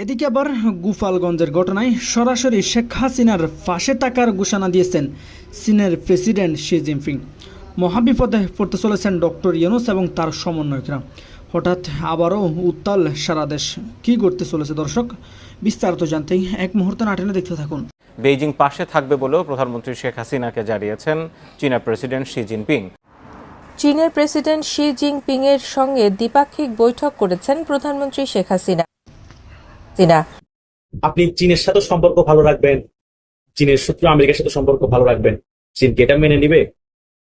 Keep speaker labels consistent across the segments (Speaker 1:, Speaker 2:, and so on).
Speaker 1: এদিকে আবার গোপালগঞ্জের ঘটনায় সরাসরি শেখ হাসিনার ফাঁসে টাকার ঘোষণা দিয়েছেন চীনের প্রেসিডেন্ট শি জিনপিং। মহাবিপদে পড়তে চলেছেন ডক্টর ইউনূস এবং তার সমন্বয়করা। হঠাৎ আবারও উত্তাল সারা দেশ। কী করতে চলেছে দর্শক, বিস্তারিত জানতেই এক মুহূর্তে না টেনে দেখতে থাকুন।
Speaker 2: বেইজিং পাশে থাকবে বলেও প্রধানমন্ত্রী শেখ হাসিনাকে জানিয়েছেন চীনা প্রেসিডেন্ট শি জিনপিং।
Speaker 3: চীনের প্রেসিডেন্ট শি জিনপিং এর সঙ্গে দ্বিপাক্ষিক বৈঠক করেছেন প্রধানমন্ত্রী শেখ হাসিনা।
Speaker 4: আপনি চীনের সাথে সম্পর্ক ভালো রাখবেন, চীনের শত্রু আমেরিকার সাথে সম্পর্ক ভালো রাখবেন, চীনকে এটা মেনে নিবে?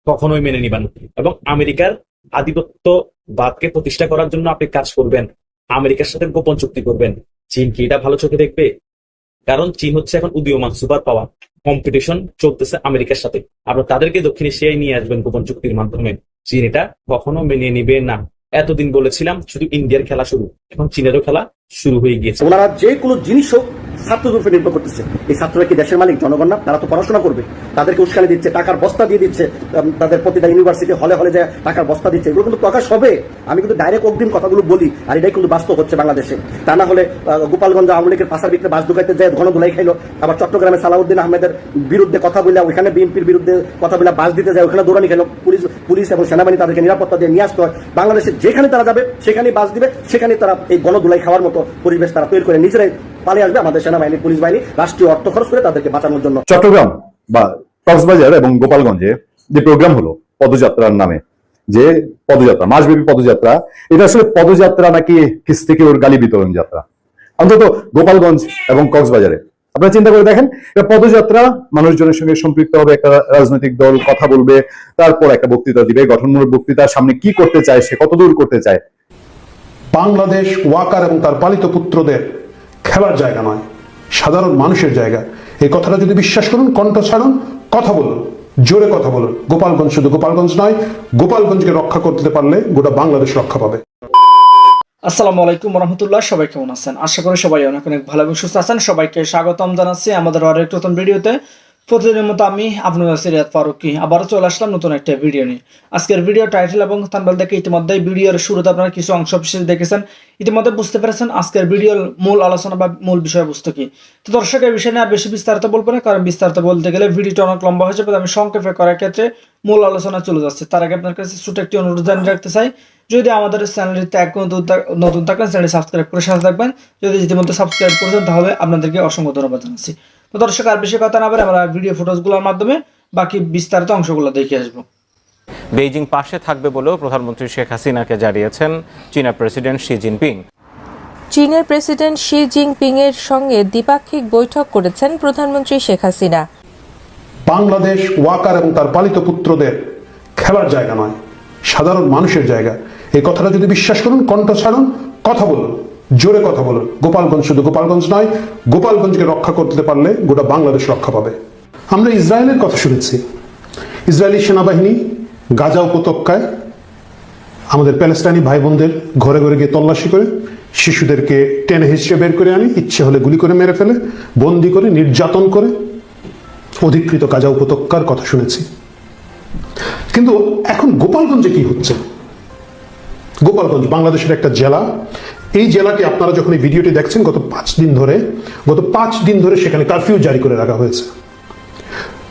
Speaker 4: কখনোই মেনে নিবেন। এবং আমেরিকার আধিপত্যবাদকে প্রতিষ্ঠা করার জন্য আপনি কাজ করবেন, আমেরিকার সাথে গোপন চুক্তি করবেন। চীন কি এটা ভালো চোখে দেখবে? কারণ চীন হচ্ছে এখন উদীয়মান সুপার পাওয়ার, কম্পিটিশন চলতেছে আমেরিকার সাথে। আপনার তাদেরকে দক্ষিণ এশিয়ায় নিয়ে আসবেন গোপন চুক্তির মাধ্যমে। চীন এটা কখনো মেনে নিবে না। এতদিন বলেছিলাম শুধু ইন্ডিয়ার খেলা শুরু, এখন চীনেরও খেলা শুরু হয়ে গিয়েছে।
Speaker 5: ওনারা যে কোনো জিনিস হোক ছাত্রদের উপরে নির্ভর করতেছে। এই ছাত্ররা কি দেশের মালিক? জনগণ না? তারা তো পড়াশোনা করবে, তাদেরকে উস্কানি দিচ্ছে, টাকার বস্তা দিয়ে দিচ্ছে, তাদের প্রতিটা ইউনিভার্সিটি হলে হলে যে টাকার বস্তা দিচ্ছে। এগুলো কিন্তু প্রকাশ হবে। আমি কিন্তু ডাইরেক্ট অগ্রিম কথাগুলো বলি, আর এটাই কিন্তু বাস্তব হচ্ছে বাংলাদেশে। তা না হলে গোপালগঞ্জ আওয়ামী লীগের পাশার ভিতরে বাস ঢুকাইতে যায় ঘন ধুলাই খাইলো, আবার চট্টগ্রামে সালাউদ্দিন আহমেদের বিরুদ্ধে কথা বলে, ওইখানে বিএনপির বিরুদ্ধে কথা বলে বাস দিতে যায়, ওখানে দৌড়ানি খেলো। পুলিশ এবং সেনাবাহিনী তাদেরকে নিরাপত্তা দিয়ে নিয়ে আসতে হয়। বাংলাদেশে যেখানে তারা যাবে সেখানেই বাস দিবে, সেখানে তারা এই গণধুলাই খাওয়ার মতো পরিবেশ তারা তৈরি করে নিজেরাই পালিয়ে আসবে। আমাদের সেনাবাহিনী, পুলিশ বাহিনী রাষ্ট্রীয় অর্থ খরচ করে তাদেরকে বাঁচানোর জন্য।
Speaker 6: চট্টগ্রাম বা কক্সবাজার এবং গোপালগঞ্জে যে প্রোগ্রাম হলো পদযাত্রার নামে, যে পদযাত্রা, মাসব্যাপী পদযাত্রা, এটা আসলে পদযাত্রা নাকি কিস থেকে ওর গালি বিতরণ যাত্রা? অন্তত গোপালগঞ্জ এবং কক্সবাজারে আপনারা চিন্তা করে দেখেন, এটা পদযাত্রা, মানুষজনের সঙ্গে সম্পৃক্ত হবে, একটা রাজনৈতিক দল কথা বলবে, তারপর একটা বক্তৃতা দিবে, গঠনমূলক বক্তৃতা, সামনে কি করতে চায়, সে কতদূর করতে চায়।
Speaker 7: বাংলাদেশ ওয়াকার এবং তার পালিত পুত্রদের খেলার জায়গা নয়, সাধারণ মানুষের জায়গা। এই কথাটা যদি বিশ্বাস করুন, কণ্ঠ ছাড়ুন, কথা বলুন, জোরে কথা বলুন। গোপালগঞ্জ শুধু গোপালগঞ্জ নয়, গোপালগঞ্জকে রক্ষা করতে পারলে গোটা বাংলাদেশ রক্ষা পাবে।
Speaker 1: আসসালামু আলাইকুম রহমতুল্লাহ। সবাই কেমন আছেন? আশা করি সবাই অনেক অনেক ভালো এবং সুস্থ আছেন। সবাইকে স্বাগতম জানাচ্ছি আমাদের আরো একটা নতুন ভিডিওতে। প্রতিদিনের মতো আমি আপনাদের সিরাত ফারুকি আবারও চলে আসলাম নতুন একটা ভিডিও নিয়ে। আজকের ভিডিও টাইটেল এবং থাম্বনেল দেখে ইতিমধ্যে ভিডিওর শুরুতে আপনারা কিছু অংশ বিশেষ দেখেছেন, ইতিমধ্যে বুঝতে পেরেছেন আজকের ভিডিওর মূল আলোচনা বা মূল বিষয়বস্তু কি। তো দর্শক, এই বিষয় নিয়ে আর বেশি বিস্তারিত বলবো না, কারণ বিস্তারিত বলতে গেলে ভিডিওটা অনেক লম্বা হয়ে যাবে। আমি সংক্ষেপে করার ক্ষেত্রে মূল আলোচনা চলে যাচ্ছে। তার আগে আপনার কাছে ছোট একটি অনুরোধ জানিয়ে রাখতে চাই, যদি আমাদের চ্যানেলটিতে এক নতুন থাকলেন চ্যানেলটি সাবস্ক্রাইব করে সাথে থাকবেন। যদি ইতিমধ্যে সাবস্ক্রাইব করেছেন তাহলে আপনাদেরকে অসংখ্য ধন্যবাদ জানাচ্ছি। তো দর্শক, আর বেশি কথা না বলে আমরা ভিডিও ফুটেজগুলোর মাধ্যমে বাকি বিস্তারিত অংশগুলো দেখে আসবো।
Speaker 2: বেইজিং পাশে থাকবে বলেও প্রধানমন্ত্রী শেখ হাসিনাকে জানিয়েছেন চীনা প্রেসিডেন্ট শি জিনপিং।
Speaker 3: চীনের প্রেসিডেন্ট শি জিনপিং এর সঙ্গে দ্বিপাক্ষিক বৈঠক করেছেন প্রধানমন্ত্রী শেখ হাসিনা।
Speaker 7: বাংলাদেশ ওয়াকার এবং তার পালিত পুত্রদের খেলার জায়গা নয়, সাধারণ মানুষের জায়গা। এই কথাটা যদি বিশ্বাস করুন, কণ্ঠ ছাড়ুন, কথা বলুন, জোরে কথা বলুন। গোপালগঞ্জ শুধু গোপালগঞ্জ নয়, গোপালগঞ্জকে রক্ষা করতে পারলে গোটা বাংলাদেশ রক্ষা পাবে। আমরা ইসরায়েলের কথা শুনেছি। ইসরায়েলি সেনাবাহিনী গাজা উপত্যকায় আমাদের প্যালেস্টাইনি ভাই বোনদের ঘরে ঘরে গিয়ে তল্লাশি করে, শিশুদেরকে টেনে হিঁচড়ে বের করে আনি, ইচ্ছে হলে গুলি করে মেরে ফেলে, বন্দি করে, নির্যাতন করে অধিকৃত গাজা উপত্যকার কথা শুনেছি। কিন্তু এখন গোপালগঞ্জে কি হচ্ছে? গোপালগঞ্জ বাংলাদেশের একটা জেলা। এই জেলাটি আপনারা যখন এই ভিডিওটি দেখছেন, গত 5 দিন ধরে সেখানে কারফিউ জারি করে রাখা হয়েছে।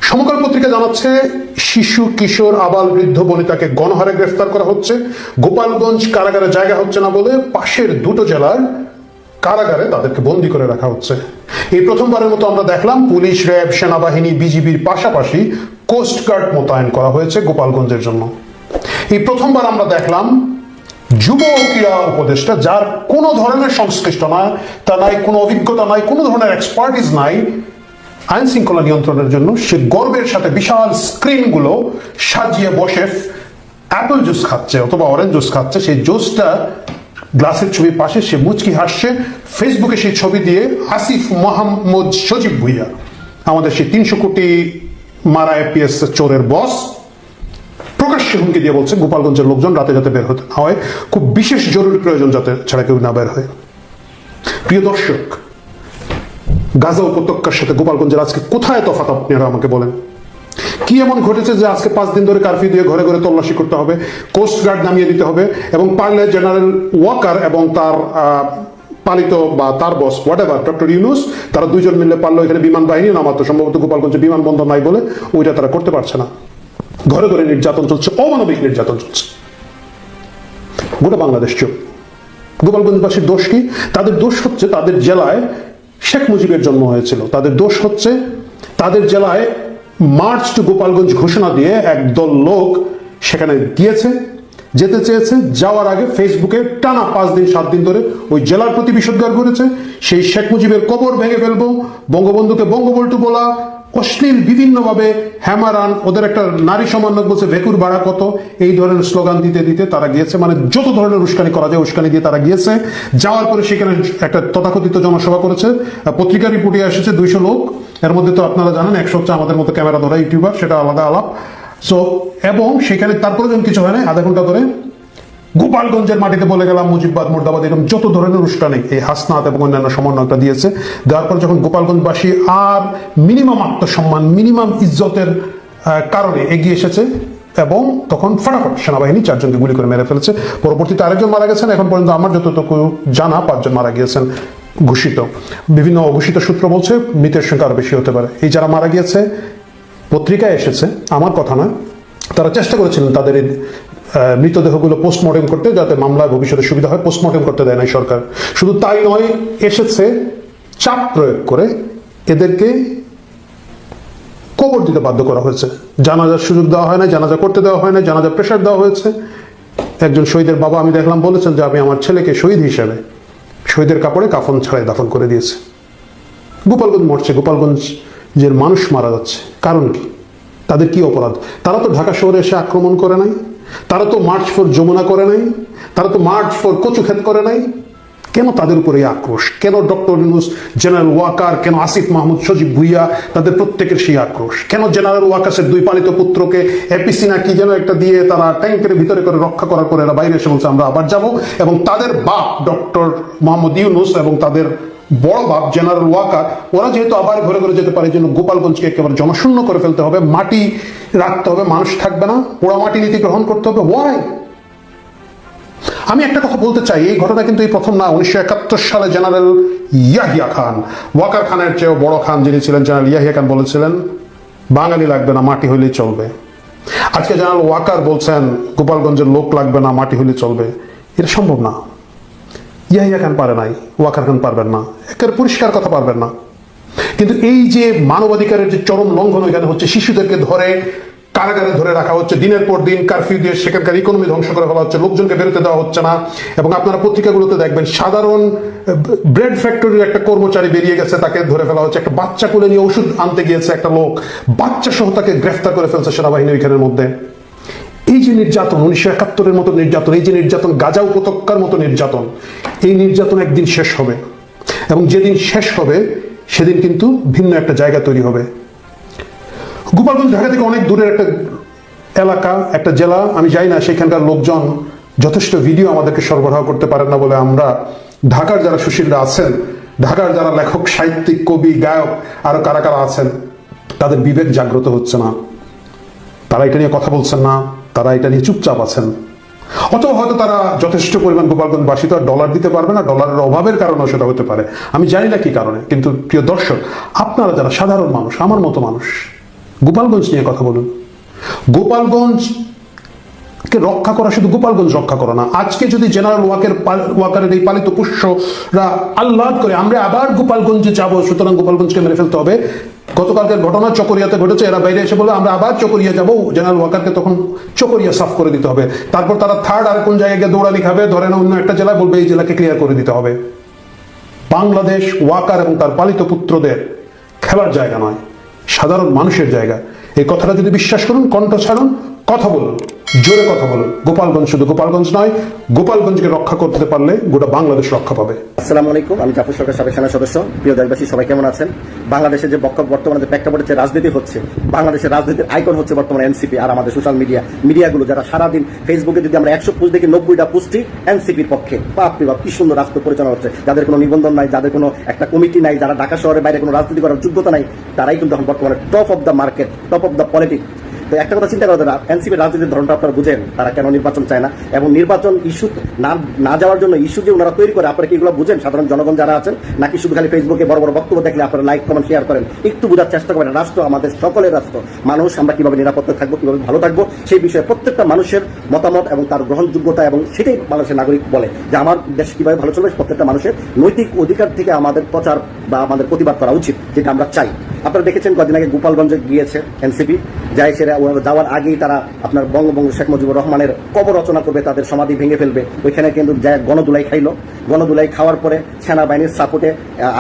Speaker 7: সমকাল পত্রিকা জানাচ্ছে শিশু, কিশোর, আবাল, বৃদ্ধ বনিতাকে গণহারে গ্রেফতার করা হচ্ছে। গোপালগঞ্জ কারাগারে জায়গা হচ্ছে না বলে পাশের দুটো জেলার কারাগারে তাদেরকে বন্দী করে রাখা হচ্ছে। এই প্রথমবারের মতো আমরা দেখলাম পুলিশ, র্যাব, সেনাবাহিনী, বিজিবির পাশাপাশি কোস্টগার্ড মোতায়েন করা হয়েছে গোপালগঞ্জের জন্য। এই প্রথমবার আমরা দেখলাম যুব ক্রীড়া উপদেষ্টা, যার কোনো ধরনের সংশ্লিষ্ট নয়, তা নাই কোনো অভিজ্ঞতা নাই, কোনো ধরনের এক্সপার্টিস নাই আইন শৃঙ্খলা নিয়ন্ত্রণের জন্য, সে গর্বের সাথে বিশাল স্ক্রিনগুলো সাজিয়ে বসে অ্যাপল জুস খাচ্ছে অথবা অরেঞ্জ জুস খাচ্ছে। সেই জুসটা গ্লাসের ছবি পাশে সে মুচকি হাসছে। ফেসবুকে সেই ছবি দিয়ে আসিফ মোহাম্মদ সজীব ভুইয়া, আমাদের সেই 300 কোটি মারা এপিএস চোরের বস, প্রকাশ্যে হুমকি দিয়ে বলছে গোপালগঞ্জের লোকজন রাতে যাতে বের হতে না হয়, খুব বিশেষ জরুরি প্রয়োজন যাতে ছাড়া কেউ না বের হয়। প্রিয় দর্শক, গাজা উপত্যকার সাথে গোপালগঞ্জের আজকে কোথায় তফাৎ আপনারা আমাকে বলেন? কি এমন ঘটেছে যে আজকে 5 দিন ধরে কারফিউ দিয়ে ঘরে ঘরে তল্লাশি করতে হবে, কোস্ট গার্ড নামিয়ে দিতে হবে, এবং পারলে জেনারেল ওয়াকার এবং তার পালিত বা তার বস হোয়াটএভার ডক্টর ইউনূস, তারা দুইজন মিলে পারলো এখানে বিমান বাহিনী নামাতো, সম্ভবত গোপালগঞ্জে বিমানবন্দর নাই বলে ওইটা তারা করতে পারছে না। ঘরে ঘরে নির্যাতন চলছে, অমানবিক নির্যাতন চলছে। গোটা বাংলাদেশ চুপ। গোপালগঞ্জবাসীর দোষ কি? তাদের দোষ হচ্ছে তাদের জেলায় শেখ মুজিবের জন্ম হয়েছিল। তাদের দোষ হচ্ছে তাদের জেলায় মার্চ টু গোপালগঞ্জ ঘোষণা দিয়ে একদল লোক সেখানে গিয়েছে, যেতে চেয়েছে, যাওয়ার আগে ফেসবুকে টানা 5 দিন 7 দিন ধরে ওই জেলার প্রতি বিষোদ্গার করেছে। সেই শেখ মুজিবের কবর ভেঙে ফেলবো, বঙ্গবন্ধুকে বঙ্গবল্টু বলা, অশ্লীল বিভিন্নভাবে হ্যামারান, ওদের একটা নারী সমন্বয় বলছে ভেকুর ভাড়া কত, এই ধরনের স্লোগান দিতে দিতে তারা গিয়েছে, মানে যত ধরনের উস্কানি করা যায় উস্কানি দিয়ে তারা গিয়েছে। যাওয়ার পরে সেখানে একটা তথাকথিত জনসভা করেছে, পত্রিকা রিপোর্টে এসেছে 200 লোক, এর মধ্যে তো আপনারা জানেন 100 হচ্ছে আমাদের মতো ক্যামেরা ধরা ইউটিউবার, সেটা আলাদা আলাপ। সো এবং সেখানে তারপরে যখন কিছু হয় না, আধা ঘন্টা ধরে গোপালগঞ্জের মাটিতে বলে গেলাম মুজিববাদ মুর্দাবাদ, এরকম যত ধরনের উস্কানি এই হাসনাত এবং অন্যান্য সমন্বয়টা দিয়েছে। দেওয়ার পর যখন গোপালগঞ্জবাসী আর মিনিমাম আত্মসম্মান, মিনিমাম ইজ্জতের কারণে এগিয়ে এসেছে, এবং তখন ফটাফট সেনাবাহিনী 4 জনকে গুলি করে মেরে ফেলেছে। পরবর্তীতে আরেকজন মারা গেছেন, এখন পর্যন্ত আমার যতটুকু জানা 5 জন মারা গিয়েছেন ঘোষিত। বিভিন্ন অঘোষিত সূত্র বলছে মৃতের সংখ্যা আরো বেশি হতে পারে। এই যারা মারা গিয়েছে পত্রিকায় এসেছে, আমার কথা নয়, তারা চেষ্টা করেছিলেন তাদের এই মৃতদেহগুলো পোস্টমর্টেম করতে, যাতে মামলায় ভবিষ্যতে সুবিধা হয়। পোস্টমর্টেম করতে দেয় নাই সরকার। শুধু তাই নয়, এসেছে চাপ প্রয়োগ করে এদেরকে কবর দিতে বাধ্য করা হয়েছে। জানাজার সুযোগ দেওয়া হয় না, জানাজা করতে দেওয়া হয় না, জানাজা প্রেশার দেওয়া হয়েছে। একজন শহীদের বাবা আমি দেখলাম বলেছেন যে আমি আমার ছেলেকে শহীদ হিসেবে শহীদের কাপড়ে কাফন ছাড়াই দাফন করে দিয়েছে। গোপালগঞ্জ মরছে, গোপালগঞ্জের মানুষ মারা যাচ্ছে, কারণ কি? তাদের কি অপরাধ? তারা তো ঢাকা শহরে এসে আক্রমণ করে নাই, তারা তো মার্চ ফর যমুনা করে নাই, তারা তো মার্চ ফর কচুক্ষেত করে নাই। কেন তাদের উপরে এই আক্রোশ? কেন ডক্টর ইউনূস, জেনারেল ওয়াকার, কেন আসিফ মাহমুদ, সজীব ভুইয়া, তাদের প্রত্যেকের সেই আক্রোশ? কেন জেনারেল ওয়াকারের 2 পালিত পুত্রকে এপিসি না কি যেন একটা দিয়ে তারা ট্যাঙ্কের ভিতরে করে রক্ষা করার পরে এরা বাইরে এসে বলছে আমরা আবার যাব, এবং তাদের বাপ ডক্টর মোহাম্মদ ইউনূস এবং তাদের বড় বাপ জেনারেল ওয়াকার, ওরা যেহেতু আবার ঘরে ঘরে যেতে পারে, জন্য গোপালগঞ্জকে একেবারে জনশূন্য করে ফেলতে হবে, মাটি রাখতে হবে, মানুষ থাকবে না, পোড়া মাটি নীতি গ্রহণ করতে হবে। ওয়াই? আমি একটা কথা বলতে চাই, এই ঘটনা কিন্তু এই প্রথম না। 1971 সালে জেনারেল ইয়াহিয়া খান, ওয়াকার খানের চেয়েও বড় খান যিনি ছিলেন, জেনারেল ইয়াহিয়া খান বলেছিলেন বাঙালি লাগবে না, মাটি হইলেই চলবে। আজকে জেনারেল ওয়াকার বলছেন গোপালগঞ্জের লোক লাগবে না, মাটি হইলে চলবে। এটা সম্ভব না। ইয়াহিয়া খান পারে নাই, ওয়াকার খান পারবেন না, একের পরিষ্কার কথা পারবেন না। কিন্তু এই যে মানবাধিকারের যে চরম লঙ্ঘন এখানে হচ্ছে, শিশুদেরকে ধরে কারাগারে ধরে রাখা হচ্ছে, দিনের পর দিন কারফিউ দিয়ে সেখানকার ইকোনমি ধ্বংস করে ফেলা হচ্ছে, লোকজনকে বেরোতে দেওয়া হচ্ছে না। এবং আপনারা পত্রিকাগুলোতে দেখবেন সাধারণ ব্রেড ফ্যাক্টরির একটা কর্মচারী বেরিয়ে গেছে, তাকে ধরে ফেলা হচ্ছে। একটা বাচ্চা কোলে নিয়ে ওষুধ আনতে গিয়েছে একটা লোক, বাচ্চা সহ তাকে গ্রেফতার করে ফেলছে সেনাবাহিনী ওইখানের মধ্যে। এই যে নির্যাতন, 1971-এর মতো নির্যাতন, এই যে নির্যাতন, গাজা উপত্যকার মতো নির্যাতন, এই নির্যাতন একদিন শেষ হবে। এবং যেদিন শেষ হবে সেদিন কিন্তু ভিন্ন একটা জায়গা তৈরি হবে। গোপালগঞ্জ ঢাকা থেকে অনেক দূরের একটা এলাকা, একটা জেলা। আমি জানি না সেখানকার লোকজন যথেষ্ট ভিডিও আমাদেরকে সরবরাহ করতে পারেন না বলে আমরা, ঢাকার যারা সুশীলরা আছেন, ঢাকার যারা লেখক, সাহিত্যিক, কবি, গায়ক, আরো কারা কারা আছেন, তাদের বিবেক জাগ্রত হচ্ছে না। তারা এটা নিয়ে কথা বলছেন না, তারা এটা নিয়ে চুপচাপ আছেন। অথবা হয়তো তারা যথেষ্ট পরিমাণ গোপালগঞ্জবাসী তো আর ডলার দিতে পারবে না, ডলারের অভাবের কারণেও সেটা হতে পারে, আমি জানি না কি কারণে। কিন্তু প্রিয় দর্শক, আপনারা যারা সাধারণ মানুষ, আমার মতো মানুষ, গোপালগঞ্জ নিয়ে কথা বলুন। গোপালগঞ্জকে রক্ষা করা শুধু গোপালগঞ্জ রক্ষা করা না। আজকে যদি জেনারেল ওয়াকারের এই পালিত পুষ্যরা আহ্লাদ করে আমরা আবার গোপালগঞ্জে যাব, সুতরাং গোপালগঞ্জকে মেরে ফেলতে হবে। গতকালকের ঘটনা চকরিয়াতে ঘটেছে, এরা বাইরে এসে বলে আমরা আবার চকরিয়া যাব, জেনারেল ওয়াকারকে তখন চকরিয়া সাফ করে দিতে হবে। তারপর তারা থার্ড আর কোন জায়গায় দৌড়ালি খাবে, ধরেন অন্য একটা জেলায়, বলবে এই জেলাকে ক্লিয়ার করে দিতে হবে। বাংলাদেশ ওয়াকার এবং তার পালিত পুত্রদের খেলার জায়গা নয়, সাধারণ মানুষের জায়গা। এই কথাটা যদি বিশ্বাস করুন, কণ্ঠ ছাড়ুন, কথা বলুন, জোরে কথা বলুন। গোপালগঞ্জ শুধু গোপালগঞ্জ নয়, গোপালগঞ্জকে রক্ষা করতে পারলে গোটা বাংলাদেশ রক্ষা পাবে।
Speaker 5: আসসালামু আলাইকুম, আমি জাফর সরকার, সাবেক সেনা সদস্য। প্রিয় দেশবাসী, সবাই কেমন আছেন? বাংলাদেশে যে বর্তমানে যে প্রেক্ষাপটে যে রাজনীতি হচ্ছে, বাংলাদেশের রাজনীতির আইকন হচ্ছে বর্তমানে এনসিপি। আর আমাদের সোশ্যাল মিডিয়াগুলো যারা সারাদিন ফেসবুকে যদি আমরা 100 পোস্ট দেখি 90টা পোস্টই এনসিপির পক্ষে। বাপরে বাপ, কি সুন্দর রাষ্ট্র পরিচালনা হচ্ছে। যাদের কোনো নিবন্ধন নাই, যাদের কোনো একটা কমিটি নাই, যারা ঢাকা শহরের বাইরে কোনো রাজনীতি করার যোগ্যতা নাই, তারাই কিন্তু এখন বর্তমানে top of the market, top of the politics. তো একটা কথা চিন্তা করা যায়, এনসিপির রাজনীতির ধরনটা আপনারা বুঝেন, তারা কেন নির্বাচন চায় না এবং নির্বাচন ইস্যু না যাওয়ার জন্য ইস্যু যে ওনারা তৈরি করে, আপনারা কি এগুলো বুঝেন? সাধারণ জনগণ যারা আছেন, নাকি শুধু খালি ফেসবুকে বড় বড় বক্তব্য দেখলে আপনারা লাইক কমেন্ট শেয়ার করেন? একটু বোঝার চেষ্টা করেন। রাষ্ট্র আমাদের সকলের রাষ্ট্র, মানুষ আমরা কিভাবে নিরাপত্তা থাকবো, কিভাবে ভালো থাকবো, সেই বিষয়ে প্রত্যেকটা মানুষের মতামত এবং তার গ্রহণযোগ্যতা, এবং সেটাই বাংলাদেশের নাগরিক বলে যে আমার দেশ কিভাবে ভালো চলবে। প্রত্যেকটা মানুষের নৈতিক অধিকার থেকে আমাদের প্রচার বা আমাদের প্রতিবাদ করা উচিত, যেটা আমরা চাই। আপনারা দেখেছেন কদিন আগে গোপালগঞ্জে গিয়েছে এনসিপি, যাই সেরা যাওয়ার আগেই তারা আপনার বঙ্গবন্ধু শেখ মুজিবুর রহমানের কবর রচনা করবে, তাদের সমাধি ভেঙে ফেলবে। ওইখানে কিন্তু গণদুলাই খাইলো। গণদুলাই খাওয়ার পরে সেনাবাহিনীর সাপোর্টে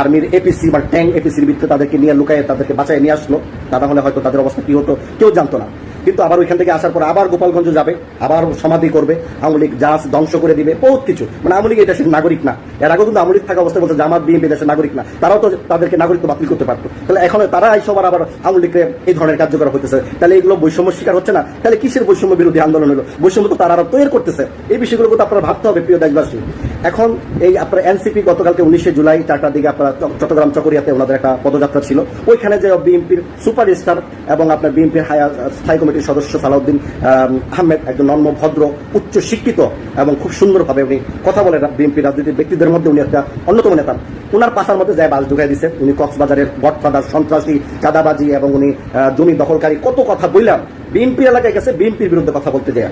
Speaker 5: আর্মির এপিসি বা ট্যাঙ্ক এপিসির ভিতরে তাদেরকে নিয়ে লুকায় তাদেরকে বাঁচায় নিয়ে আসলো। তা না হলে হয়তো তাদের অবস্থা কি হতো কেউ জানতো না। কিন্তু আবার ওইখান থেকে আসার পর আবার গোপালগঞ্জ যাবে, আবার সমাধি করবে, আওয়ামী লীগ জাহাজ ধ্বংস করে দিবে, বহুত কিছু। মানে আওয়ামী লীগ এই দেশের নাগরিক না। এর আগেও কিন্তু আওয়ামী লীগ থাকা অবস্থায় বলছে জামাত বিএনপি দেশের নাগরিক না, তারাও তো তাদেরকে নাগরিকত্ব বাতিল করতে পারতো। তাহলে এখন তারা এই সবার আবার আওয়ামী লীগকে এই ধরনের কার্যকর হতেছে, তাহলে এগুলো বৈষম্য শিকার হচ্ছে না? তাহলে কিসের বৈষম্য বিরোধী আন্দোলন হলো? বৈষম্য তো তারা আরো তৈরি করতেছে। এই বিষয়গুলো তো আপনারা ভাবতে হবে প্রিয় দেশবাসী। এখন এই আপনার এনসিপি গতকালকে 19 জুলাই 4টার দিকে আপনার চট্টগ্রাম চকরিয়াতে ওনাদের একটা পদযাত্রা ছিল। ওইখানে যে বিএনপির সুপারস্টার এবং আপনার বিএনপির স্থায়ী কমিটির সদস্য সালাউদ্দিন আহমেদ, একজন নম্র ভদ্র উচ্চ শিক্ষিত এবং খুব সুন্দরভাবে উনি কথা বলেন বিএনপি রাজনীতির ব্যক্তিদের মধ্যে উনি একটা অন্যতম নেতা। ওনার পাশার মধ্যে যায় বাস ঢুকাই দিচ্ছে। উনি কক্সবাজারের গডফাদার, সন্ত্রাসী, চাঁদাবাজি এবং উনি জমি দখলকারী কত কথা বললাম। বিএনপি এলাকায় গেছে বিএনপির বিরুদ্ধে কথা বলতে যায়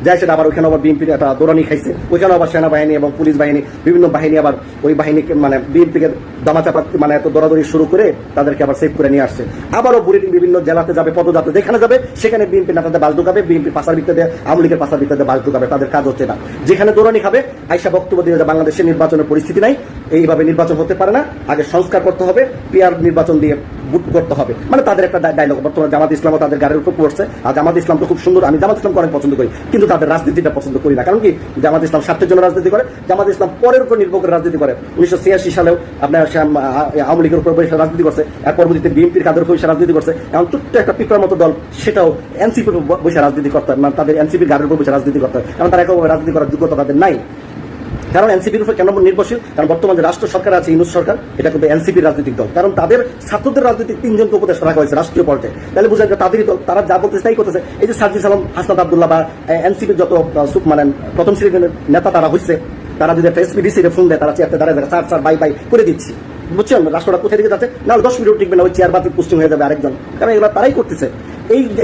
Speaker 5: যায় সেটা আবার ওইখানে আবার বিএনপির একটা দৌড়ানি খাইছে। ওইখানে আবার সেনাবাহিনী এবং পুলিশ বাহিনী, বিভিন্ন বাহিনী আবার ওই বাহিনীকে মানে বিএনপিকে দামাচাপা মানে এত দৌড়াদৌড়ি শুরু করে তাদেরকে আবার সেভ করে নিয়ে আসছে। আবারও বুলেটিন বিভিন্ন জেলাতে যাবে, পদযাত্রা যেখানে যাবে সেখানে বিএনপি নেতাদের বাস ঢুকাবে, বিএনপি পাশার ভিত্তিতে আওয়ামী লীগের পাশার ভিত্তিতে বাস ঢুকাবে। তাদের কাজ হচ্ছে না। যেখানে দৌড়ানি খাবে আইসা বক্তব্য দিয়ে যে বাংলাদেশের নির্বাচনের পরিস্থিতি নাই, এইভাবে নির্বাচন হতে পারে না, আগে সংস্কার করতে হবে, পিআর নির্বাচন দিয়ে বুট করতে হবে। মানে তাদের একটা ডায়লগ। বর্তমানে জামাত ইসলামও তাদের গাড়ির উপর পড়ছে। আর জামাত ইসলাম তো খুব সুন্দর, আমি জামাত ইসলামকে অনেক পছন্দ করি, কিন্তু তাদের রাজনীতিটা পছন্দ করি না। কারণ কি, জামাত ইসলাম স্বার্থের জন্য রাজনীতি করে, জামাত ইসলাম পরের উপর নির্ভর করে রাজনীতি করে। 1986 সালেও আপনার আওয়ামী লীগের উপর বসে রাজনীতি করছে, এর পরবর্তীতে বিএনপির কাদের উপর রাজনীতি করছে। এখন ছোট্ট একটা পিঁপড়ার মতো দল সেটাও এনসিপির বসে রাজনীতি করতে হয়, মানে তাদের এনসিপির গাড়ির উপর বসে রাজনীতি করতে হয়। কারণ তারা একভাবে রাজনীতি করার যোগ্যতা তাদের নাই। কারণ এনসিপির উপর কেন নির্ভরশীল? কারণ বর্তমানে রাষ্ট্র সরকার আছে, ইউনূস সরকার, এটা কিন্তু এনসিপির রাজনৈতিক দল। কারণ তাদের ছাত্রদের রাজনৈতিক 3 জনকে উপদেষ্টা রাখা হয়েছে রাষ্ট্রীয় পর্যায়ে। তাহলে বুঝা যায় তাদেরই দল, তারা যা বলতেছে তাই করতেছে। এই যে সার্জিস আলম, হাসনাত আব্দুল্লাহ বা এনসিপির যত মানে প্রথম শ্রেণীর নেতা তারা হচ্ছে, তারা যদি একটা এসপিডিসি ফোন দেয়, তারা চেয়ারতে দাঁড়ায় যায়, স্যার বাই বাই করে দিচ্ছি। বুঝছেন রাষ্ট্রটা কোথায় দিকে যাচ্ছে? না 10 মিনিট টিকবে না, ওই চেয়ার বাতিল পোস্টিং হয়ে যাবে আরেকজন। কারণ এগুলো তারাই করতেছে।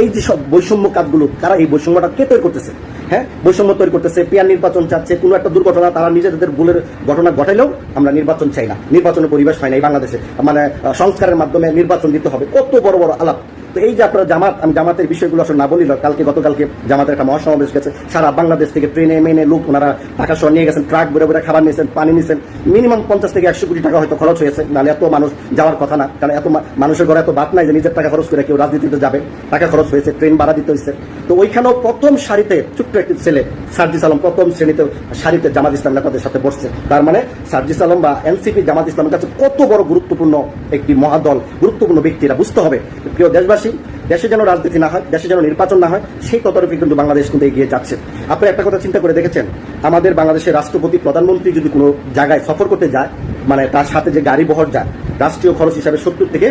Speaker 5: এই যে সব বৈষম্য কাজগুলো, তারা এই বৈষম্যটা কে তৈরি করতেছে? হ্যাঁ, বৈষম্য তৈরি করতেছে, পিয়ার নির্বাচন চাচ্ছে। কোনো একটা দুর্ঘটনা তারা নিজেদের ভুলের ঘটনা ঘটাইলেও আমরা নির্বাচন চাই না, নির্বাচনের পরিবেশ হয় না এই বাংলাদেশে, মানে সংস্কারের মাধ্যমে নির্বাচন দিতে হবে। কত বড় বড় আলাপ। তো এই যে আপনারা জামাত, আমি জামাতের বিষয়গুলো আসলে না বলি, গতকালকে জামাতের একটা মহাসমাবেশ গেছে। সারা বাংলাদেশ থেকে ট্রেনে মেনে লোক ওনারা ঢাকা শহর নিয়ে গেছেন, ট্রাক বেড়ে বেড়ে খাবার নিয়েছেন, পানি নিয়েছেন। মিনিমাম 50 থেকে 100 কোটি টাকা হয়তো খরচ হয়েছে, নাহলে এত মানুষ যাওয়ার কথা না। কারণ এত মানুষের ঘরে এত বাত নাই যে নিজের টাকা খরচ করে কেউ রাজনীতিতে যাবে। টাকা খরচ হয়েছে, ট্রেন ভাড়া দিতে হয়েছে। তো ওইখানেও প্রথম সারিতে ছোট্ট একটি ছেলে সার্জিস আলম প্রথম শ্রেণীতে সারিতে জামাত ইসলাম নেতাদের সাথে বসছে। তার মানে সার্জিস আলম বা এনসিপি জামাত ইসলামের কাছে কত বড় গুরুত্বপূর্ণ একটি মহাদল, গুরুত্বপূর্ণ ব্যক্তিরা। বুঝতে হবে প্রিয় দেশবাসী, দেশে যেন রাজনীতি না হয়, দেশে যেন নির্বাচন না হয়, সেই ততটুকু কিন্তু বাংলাদেশ কিন্তু এগিয়ে যাচ্ছে। আপনি একটা কথা চিন্তা করে দেখেছেন, আমাদের বাংলাদেশের রাষ্ট্রপতি প্রধানমন্ত্রী যদি কোনো জায়গায় সফর করতে যায়, মানে তার সাথে যে গাড়ি বহর যায়, রাষ্ট্রীয় খরচ হিসাবে 70 থেকে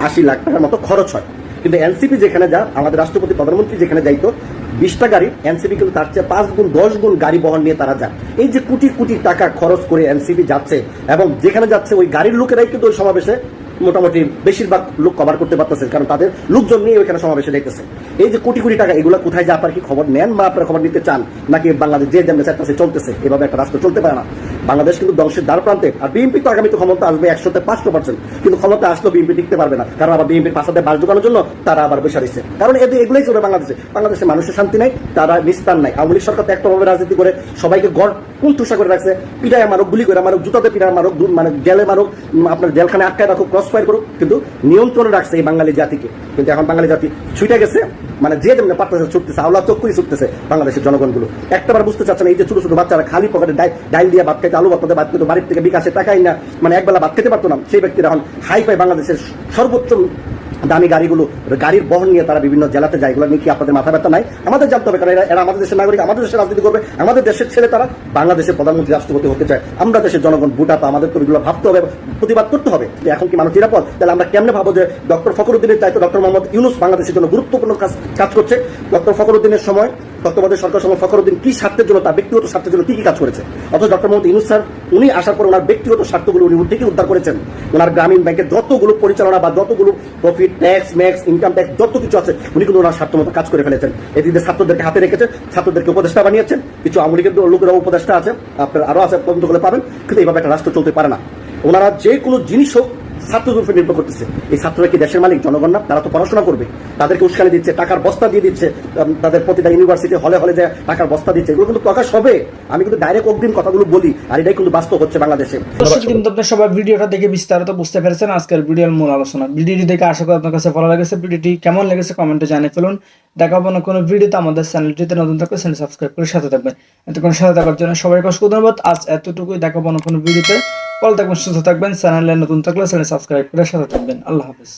Speaker 5: 80 লাখ টাকার মতো খরচ হয়। কিন্তু এনসিপি যেখানে যা, আমাদের রাষ্ট্রপতি প্রধানমন্ত্রী যেখানে যাইতো 20টা গাড়ি, এনসিপি কিন্তু তার চেয়ে 5 গুণ 10 গুণ গাড়ি বহন নিয়ে তারা যায়। এই যে কোটি কোটি টাকা খরচ করে এনসিপি যাচ্ছে, এবং যেখানে যাচ্ছে ওই গাড়ির লোকেরাই কিন্তু ওই সমাবেশে মোটামুটি বেশিরভাগ লোক কভার করতে পারতেছে, কারণ তাদের লোকজন নিয়ে ওইখানে সমাবেশে যাইতেছে। এই যে কোটি কোটি টাকা, এগুলো কোথায় যা আপনার কি খবর নেন বা আপনারা খবর নিতে চান, নাকি বাংলাদেশ যে যেমন চাইতেছে চলতেছে? এভাবে একটা রাষ্ট্র চলতে পারে না। বাংলাদেশ কিন্তু ধ্বংসের দ্বার প্রান্তে। আর বিএনপি তো আগামীতে ক্ষমতা আসবে 100তে 500%, কিন্তু ক্ষমতা আসলেও বিএনপি টিকতে পারবে না। কারণ আবার বিএনপির পাশাতে বাস ঢোকানোর জন্য তারা আবার বসে রয়েছে। কারণ এগুলোই চলবে বাংলাদেশে। বাংলাদেশে মানুষের শান্তি নাই, তারা নিস্তার নাই। আওয়ামী লীগ সরকার তো একটাভাবে রাজনীতি করে সবাইকে গড় কুণ্ঠুষা করে রাখছে। পিটায় মারুক, গুলি করে মারুক, জুতাতে পিটায় মারুক, মানে জেলে মারুক, আপনার জেলখানে আটকায় রাখুক, ক্রস ফায়ার করুক, কিন্তু নিয়ন্ত্রণে রাখছে এই বাঙালি জাতিকে। কিন্তু এখন বাঙালি জাতি ছুটে গেছে, মানে যে যেমন পারতেছে ছুটতেছে, আওলা চক্করি ছুটতেছে বাংলাদেশের জনগণগুলো। একটাবার বুঝতে চাচ্ছে না, এই যে ছোট ছোট বাচ্চারা খালি পকেটে ডাইল দিয়ে ভাত খাইতে, আলু ভাত খেতে, বাড়ির থেকে বিকাশে টাকাই না, মানে একবেলা ভাত খেতে পারতো না, সেই ব্যক্তিরা এখন হাই পাই বাংলাদেশের সর্বোচ্চ দামি গাড়িগুলো, গাড়ির বহন নিয়ে তারা বিভিন্ন জেলাতে যায়, এগুলো নিয়ে কি আপনাদের মাথা ব্যথা নাই? আমাদের জানতে হবে, কারণ এরা আমাদের দেশের নাগরিক, আমাদের দেশের রাজনীতি করবে, আমাদের দেশের ছেলে, তারা বাংলাদেশের প্রধানমন্ত্রী রাষ্ট্রপতি হতে চায়। আমরা দেশের জনগণ বুটাতো, আমাদের তো এগুলো ভাবতে হবে, প্রতিবাদ করতে হবে। এখন কি মানুষ নিরাপদ? তাহলে আমরা কেমনে ভাবো যে ডক্টর ফখরুদ্দিনের চাইতে ডক্টর মোহাম্মদ ইউনূস বাংলাদেশের জন্য গুরুত্বপূর্ণ কাজ করছে? ডক্টর ফখরুদ্দিনের সময়, তত্ত্বাবধায়ক সরকার সময় ফখরুদ্দিন কি স্বার্থের জন্য, তার ব্যক্তিগত স্বার্থের জন্য কি কাজ করেছে? অথচ ডক্টর মোহাম্মদ ইউনূস স্যার উনি আসার পর ওনার ব্যক্তিগত স্বার্থগুলো উনি ঠিকই উদ্ধার করেছেন। ওনার গ্রামীণ ব্যাংকের যতগুলো পরিচালনা বা যতগুলো profit, tax, max, income tax যত কিছু আছে উনি কিন্তু ওনার স্বার্থ মতো কাজ করে ফেলেছেন। এদিকে ছাত্রদেরকে হাতে রেখেছেন, ছাত্রদেরকে উপদেষ্টা বানিয়েছেন, কিছু আওয়ামী লীগের লোকেরা উপদেষ্টা আছে, আপনার আরো আছে, তদন্ত করে পাবেন। কিন্তু এইভাবে একটা রাষ্ট্র চলতে পারে না। ওনারা যে কোনো জিনিস হোক ছাত্রদের উপর নির্ভর করতেছে। এই ছাত্ররা কি দেশের মালিক, জনগণ না? তারা তো পড়াশোনা করবে, তাদেরকে উস্কানি দিচ্ছে, টাকার বস্তা দিয়ে দিচ্ছে, তাদের প্রতিটা ইউনিভার্সিটি হলে হলে যে টাকার বস্তা দিচ্ছে, এগুলো কিন্তু প্রকাশ হবে। আমি কিন্তু ডাইরেক্ট অগ্রিম কথাগুলো বলি, আর এটাই কিন্তু বাস্তব হচ্ছে বাংলাদেশে।
Speaker 1: দর্শক কিন্তু আপনারা সবাই ভিডিওটা দেখে বিস্তারিত বুঝতে পেরেছেন আজকের ভিডিওর মূল আলোচনা। ভিডিওটি দেখে আশা করি আপনার কাছে ভালো লেগেছে। ভিডিওটি কেমন লেগেছে কমেন্টে জানিয়ে ফেলুন। দেখাবো না কোনো ভিডিওতে, আমাদের চ্যানেলটিতে নতুন থাকলে চ্যানেল সাবস্ক্রাইব করে সাথে থাকবেন। এতক্ষণ সাথে থাকার জন্য সবাইকে অসংখ্য ধন্যবাদ। আজ এতটুকুই, দেখাবো না কোনো ভিডিওতে। ভালো থাকবেন, সুস্থ থাকবেন। চ্যানেলে নতুন থাকলে চ্যানেল সাবস্ক্রাইব করে সাথে থাকবেন। আল্লাহ হাফেজ।